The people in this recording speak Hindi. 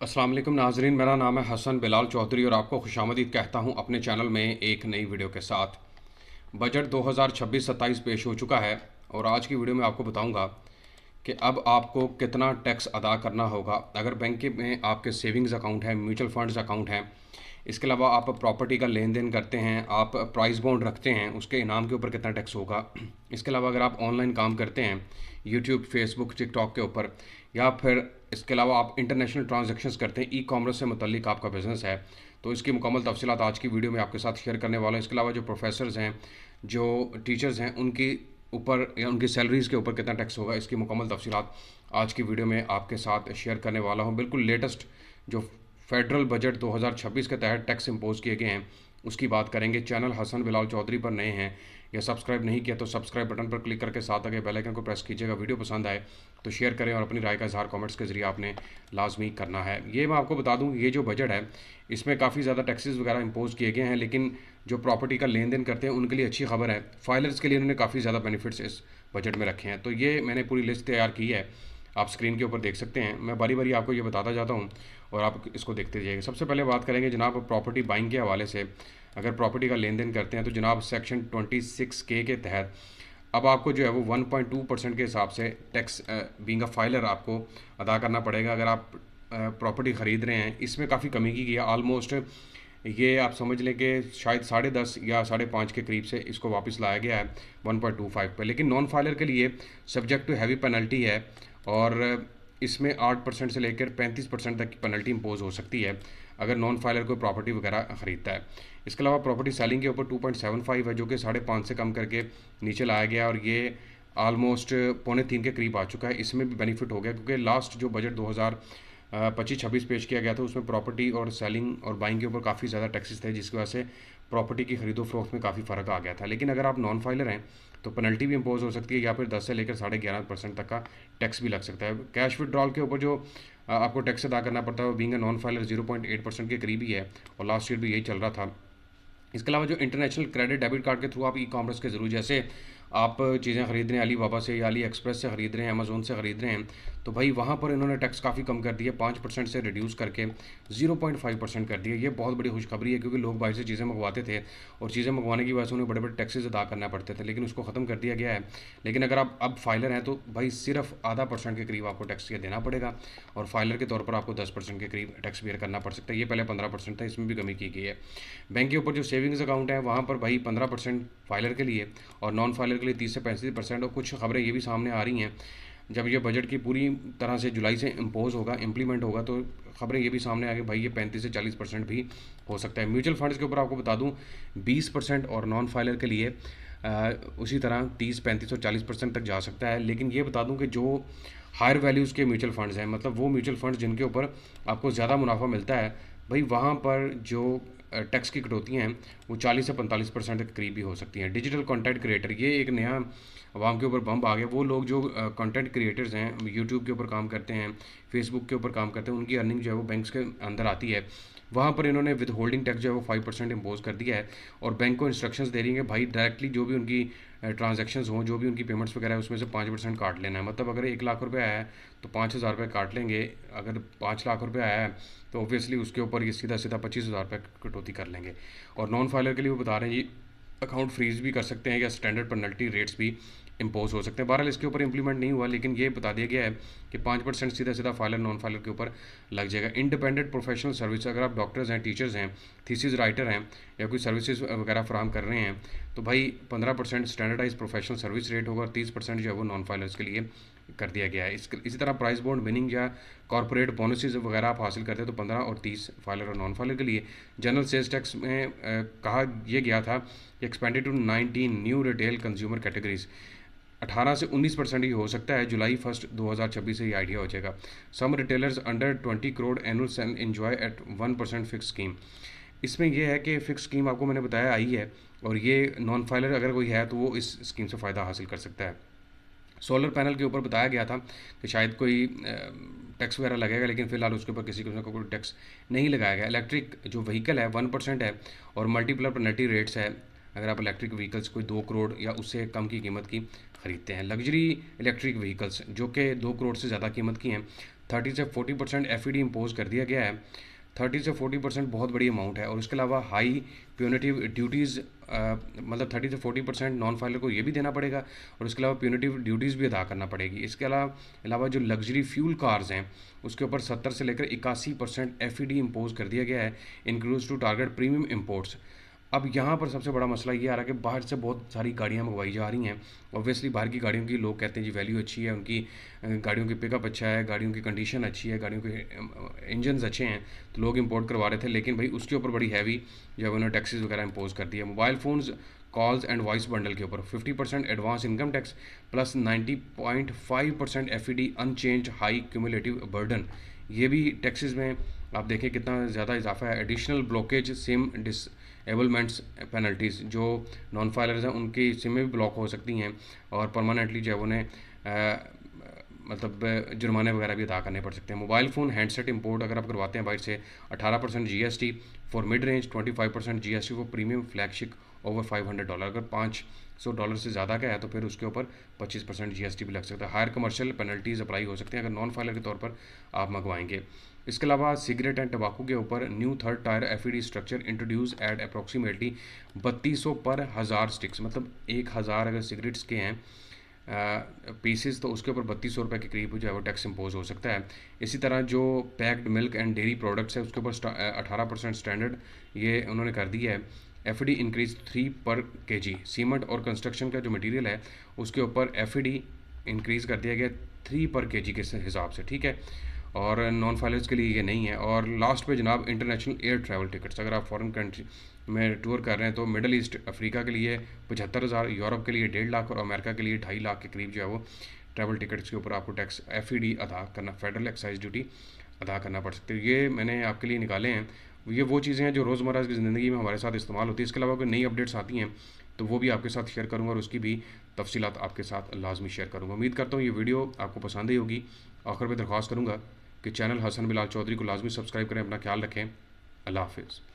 अस्सलाम वालेकुम नाजरीन, मेरा नाम है हसन बिलाल चौधरी और आपको खुशामदीद कहता हूँ अपने चैनल में एक नई वीडियो के साथ। बजट 2026-27 पेश हो चुका है और आज की वीडियो में आपको बताऊंगा कि अब आपको कितना टैक्स अदा करना होगा। अगर बैंक में आपके सेविंग्स अकाउंट है, म्यूचुअल फंड्स अकाउंट हैं, इसके अलावा आप प्रॉपर्टी का लेन देन करते हैं, आप प्राइस बॉन्ड रखते हैं, उसके इनाम के ऊपर कितना टैक्स होगा। इसके अलावा अगर आप ऑनलाइन काम करते हैं यूट्यूब, फेसबुक, टिकटॉक के ऊपर, या फिर इसके अलावा आप इंटरनेशनल ट्रांजैक्शंस करते हैं, ई कॉमर्स से मुतल्लिक आपका बिज़नेस है, तो इसकी मुकम्मल तफसीलात आज की वीडियो में आपके साथ शेयर करने वाला हूँ। इसके अलावा जो प्रोफेसर्स हैं, जो टीचर्स हैं, उनकी ऊपर या उनकी सैलरीज़ के ऊपर कितना टैक्स होगा, इसकी मुकम्मल तफसीलात आज की वीडियो में आपके साथ शेयर करने वाला हूँ। बिल्कुल लेटेस्ट जो फेडरल बजट 2026 के तहत टैक्स इम्पोज किए गए हैं उसकी बात करेंगे। चैनल हसन बिलाल चौधरी पर नए हैं या सब्सक्राइब नहीं किया तो सब्सक्राइब बटन पर क्लिक करके साथ आगे बेल आइकन को प्रेस कीजिएगा। वीडियो पसंद आए तो शेयर करें और अपनी राय का इजहार कमेंट्स के जरिए आपने लाजमी करना है। ये मैं आपको बता दूं, ये जो बजट है इसमें काफ़ी ज़्यादा टैक्सेस वगैरह इम्पोज किए गए हैं, लेकिन जो प्रॉपर्टी का लेन देन करते हैं उनके लिए अच्छी खबर है। फाइलर्स के लिए उन्होंने काफ़ी ज़्यादा बेनिफिट्स इस बजट में रखे हैं। तो ये मैंने पूरी लिस्ट तैयार की है, आप स्क्रीन के ऊपर देख सकते हैं। मैं बारी बारी आपको ये बताता जाता हूँ और आप इसको देखते जाइएगा। सबसे पहले बात करेंगे जनाब प्रॉपर्टी बाइंग के हवाले से। अगर प्रॉपर्टी का लेन देन करते हैं तो जनाब सेक्शन 26K के तहत अब आपको जो है वो 1.2% के हिसाब से टैक्स बीइंग अ फाइलर आपको अदा करना पड़ेगा। अगर आप प्रॉपर्टी ख़रीद रहे हैं, इसमें काफ़ी कमी की गई है। आलमोस्ट ये आप समझ लें कि शायद 10.5 या 5.5 के करीब से इसको वापस लाया गया है 1.25 पे। लेकिन नॉन फाइलर के लिए सब्जेक्ट टू हैवी पेनल्टी है और इसमें 8% से लेकर 35% तक की पेनल्टी इम्पोज हो सकती है अगर नॉन फाइलर कोई प्रॉपर्टी वगैरह ख़रीदता है। इसके अलावा प्रॉपर्टी सेलिंग के ऊपर 2.75 है, जो कि 5.5 से कम करके नीचे लाया गया और ये ऑलमोस्ट 2.25 के करीब आ चुका है। इसमें भी बेनिफिट हो गया क्योंकि लास्ट जो बजट 2025-26 पेश किया गया था उसमें प्रॉपर्टी और सेलिंग और बाइंग के ऊपर काफ़ी ज़्यादा टैक्सेस थे, जिसकी वजह से प्रॉपर्टी की खरीदो फरोख्त में काफ़ी फ़र्क आ गया था। लेकिन अगर आप नॉन फाइलर हैं तो पेनल्टी भी इम्पोज हो सकती है या फिर 10 से लेकर 11.5% तक का टैक्स भी लग सकता है। कैश विड्रॉल के ऊपर जो आपको टैक्स अदा करना पड़ता है वो बीइंग अ नॉन फाइलर 0.8% के करीब ही है और लास्ट ईयर भी यही चल रहा था। इसके अलावा जो इंटरनेशनल क्रेडिट डेबिट कार्ड के थ्रू आप ई कॉमर्स के जरूर, जैसे आप चीज़ें ख़रीद रहे हैं अली बाबा से या अली एक्सप्रेस से ख़रीद रहे हैं, अमेज़ोन से ख़रीद रहे हैं, तो भाई वहाँ पर इन्होंने टैक्स काफ़ी कम कर दिया, 5% से रिड्यूस करके 0.5% कर दिया। ये बहुत बड़ी खुशखबरी है क्योंकि लोग बाहर से चीज़ें मंगवाते थे और चीज़ें मंगवाने की वजह से उन्हें बड़े बड़े टैक्सेस अदा करना पड़ते थे, लेकिन उसको ख़त्म कर दिया गया है। लेकिन अगर आप अब फाइलर हैं तो भाई सिर्फ 0.5% के करीब आपको टैक्स ये देना पड़ेगा और फाइलर के तौर पर आपको 10% के करीब टैक्स बेयर करना पड़ सकता है। ये पहले 15% था, इसमें भी कमी की गई है। बैंक के ऊपर जो सेविंग्स अकाउंट है वहाँ पर भाई 15% फाइलर के लिए और नॉन फाइलर के लिए 30 से 35%। और कुछ खबरें ये भी सामने आ रही हैं, जब ये बजट की पूरी तरह से जुलाई से इम्पोज होगा, इम्प्लीमेंट होगा, तो खबरें ये भी सामने आ गई भाई ये 35 से 40% भी हो सकता है। म्यूचुअल फंड्स के ऊपर आपको बता दूं 20% और नॉन फाइलर के लिए उसी तरह 30, 35 और 40% तक जा सकता है। लेकिन ये बता दूं कि जो हायर वैल्यूज़ के म्यूचुअल फंड्स हैं, मतलब वो म्यूचुअल फंड्स जिनके ऊपर आपको ज़्यादा मुनाफा मिलता है, भाई वहाँ पर जो टैक्स की कटौतियाँ हैं वो 40 से 45% के करीब भी हो सकती हैं। डिजिटल कंटेंट क्रिएटर, ये एक नया आवाम के ऊपर बम्ब आ गया। वो लोग जो कंटेंट क्रिएटर्स हैं, यूट्यूब के ऊपर काम करते हैं, फेसबुक के ऊपर काम करते हैं, उनकी अर्निंग जो है वो बैंक्स के अंदर आती है। वहाँ पर इन्होंने विद होल्डिंग टैक्स जो है वो 5% इम्पोज कर दिया है और बैंक को इंस्ट्रक्शंस दे रही है भाई डायरेक्टली जो भी उनकी ट्रांजैक्शंस हों, जो भी उनकी पेमेंट्स वगैरह है, उसमें से 5% काट लेना है। मतलब अगर 1 लाख रुपये आया है तो 5,000 रुपये काट लेंगे। अगर 5 लाख रुपये आया है तो ऑब्वियसली उसके ऊपर ये सीधा सीधा 25,000 रुपये कटौती कर लेंगे। और नॉन फाइलर के लिए वो बता रहे हैं जी अकाउंट फ्रीज भी कर सकते हैं या स्टैंडर्ड पेनल्टी रेट्स भी इम्पोज हो सकते हैं। बहरहाल इसके ऊपर इंप्लीमेंट नहीं हुआ, लेकिन ये बता दिया गया है कि 5% सीधा सीधा फाइलर नॉन फाइलर के ऊपर लग जाएगा। इंडिपेंडेंट प्रोफेशनल सर्विस, अगर आप डॉक्टर्स हैं, टीचर्स हैं, थीसिस राइटर हैं या कोई सर्विसेज वगैरह फराहम कर रहे हैं, तो भाई 15% स्टैंडर्डाइज प्रोफेशनल सर्विस रेट होगा और 30% जो है वो नॉन फाइलर्स के लिए कर दिया गया है। इसी तरह प्राइस बॉन्ड विनिंग या कॉर्पोरेट बोनसेस वगैरह आप हासिल करते हैं तो 15 और 30 फाइलर और नॉन फाइलर के लिए। जनरल सेल्स टैक्स में कहा यह गया था कि expanded to 19 new retail consumer categories, 18 से 19% ही हो सकता है। जुलाई 1 2026 से ये आइडिया हो जाएगा। Some retailers under 20 crore annual sale enjoy at 1% fix scheme. इसमें यह है कि फ़िक्स स्कीम आपको मैंने बताया आई है और ये नॉन फाइलर अगर कोई है तो वो इस स्कीम से फ़ायदा हासिल कर सकता है। सोलर पैनल के ऊपर बताया गया था कि शायद कोई टैक्स वगैरह लगेगा, लेकिन फिलहाल उसके ऊपर किसी किस्म का कोई टैक्स नहीं लगाया गया। इलेक्ट्रिक जो व्हीकल है 1% है और मल्टीपल पेनल्टी रेट्स है अगर आप इलेक्ट्रिक व्हीकल्स कोई 2 करोड़ या उससे कम की कीमत की ख़रीदते हैं। लग्जरी इलेक्ट्रिक व्हीकल्स जो कि 2 करोड़ से ज़्यादा कीमत की हैं 30 से 40% FED इम्पोज कर दिया गया है। 30 से 40% बहुत बड़ी अमाउंट है। और इसके अलावा हाई प्यूनिटिव ड्यूटीज़, मतलब 30 से 40% नॉन फाइलर को ये भी देना पड़ेगा और उसके अलावा प्यूनिटिव ड्यूटीज़ भी अदा करना पड़ेगी। इसके अलावा जो लग्जरी फ्यूल कार्स हैं उसके ऊपर 70 से लेकर 81% FED इम्पोज कर दिया गया है, includes to target premium imports. अब यहाँ पर सबसे बड़ा मसला ये आ रहा है कि बाहर से बहुत सारी गाड़ियाँ मंगवाई जा रही हैं। ऑब्वियसली बाहर की गाड़ियों की लोग कहते हैं जी वैल्यू अच्छी है, उनकी गाड़ियों की पिकअप अच्छा है, गाड़ियों की कंडीशन अच्छी है, गाड़ियों के इंजन्स अच्छे हैं, तो लोग इंपोर्ट करवा रहे थे। लेकिन भाई उसके ऊपर बड़ी हैवी जो है उन्होंने टैक्सेस वगैरह इम्पोज कर दिया। Mobile phones, calls and voice bundle के ऊपर 50% advance income tax plus 90.5% FED unchanged high cumulative burden. ये भी टैक्सेस में आप देखें कितना ज़्यादा इजाफा है। एडिशनल ब्लॉकेज सिम डिसेबलमेंट्स पेनल्टीज़, जो नॉन फाइलर्स हैं उनकी सिमें भी ब्लॉक हो सकती हैं और परमानेंटली जो है उन्हें मतलब जुर्माने वगैरह भी अदा करने पड़ सकते हैं। मोबाइल फ़ोन हैंडसेट इंपोर्ट अगर आप करवाते हैं बाहर से 18% GST for mid range, 25% GST for premium flagship over $500। अगर $500 से ज़्यादा का है तो फिर उसके ऊपर 25% GST भी लग सकता है। हायर कमर्शियल पेनल्टीज़ अप्लाई हो सकते हैं अगर नॉन फाइलर के तौर पर आप मंगवाएंगे। इसके अलावा सिगरेट एंड टबाकू के ऊपर new third tier FED structure introduce at approximately 3200 पर 1000 स्टिक्स। मतलब 1000 अगर सिगरेट्स के हैं पीसेस तो उसके ऊपर 3200 रुपये के करीब जो है वो टैक्स इम्पोज हो सकता है। इसी तरह जो packed milk and dairy products है उसके ऊपर 18% स्टैंडर्ड ये उन्होंने कर दिया है। FED इंक्रीज 3 पर kg। सीमेंट और कंस्ट्रक्शन का जो मटेरियल है उसके ऊपर FED इंक्रीज़ कर दिया गया 3 पर kg के हिसाब से, ठीक है। और नॉन फाइलर्स के लिए ये नहीं है। और लास्ट पे जनाब इंटरनेशनल एयर ट्रैवल टिकट्स, अगर आप फॉरेन कंट्री में टूर कर रहे हैं तो मिडल ईस्ट अफ्रीका के लिए 75,000, यूरोप के लिए 1.5 लाख और अमेरिका के लिए 2.5 लाख के करीब जो है वो ट्रैवल टिकट्स के ऊपर आपको टैक्स FED अदा करना, फेडरल एक्साइज ड्यूटी अदा करना पड़ सकती है। ये मैंने आपके लिए निकाले हैं। ये वो चीज़ें हैं जो रोज़मर्रा की ज़िंदगी में हमारे साथ इस्तेमाल होती है। इसके अलावा कोई नई अपडेट्स आती हैं तो वो भी आपके साथ शेयर करूँगा और उसकी भी तफसीलात आपके साथ लाजमी शेयर करूँगा। उम्मीद करता हूँ ये वीडियो आपको पसंद ही होगी। आखिर में दरख्वास्त करूँगा कि चैनल हसन बिलाल चौधरी को लाजमी सब्सक्राइब करें। अपना ख्याल रखें। अल्लाह हाफिज़।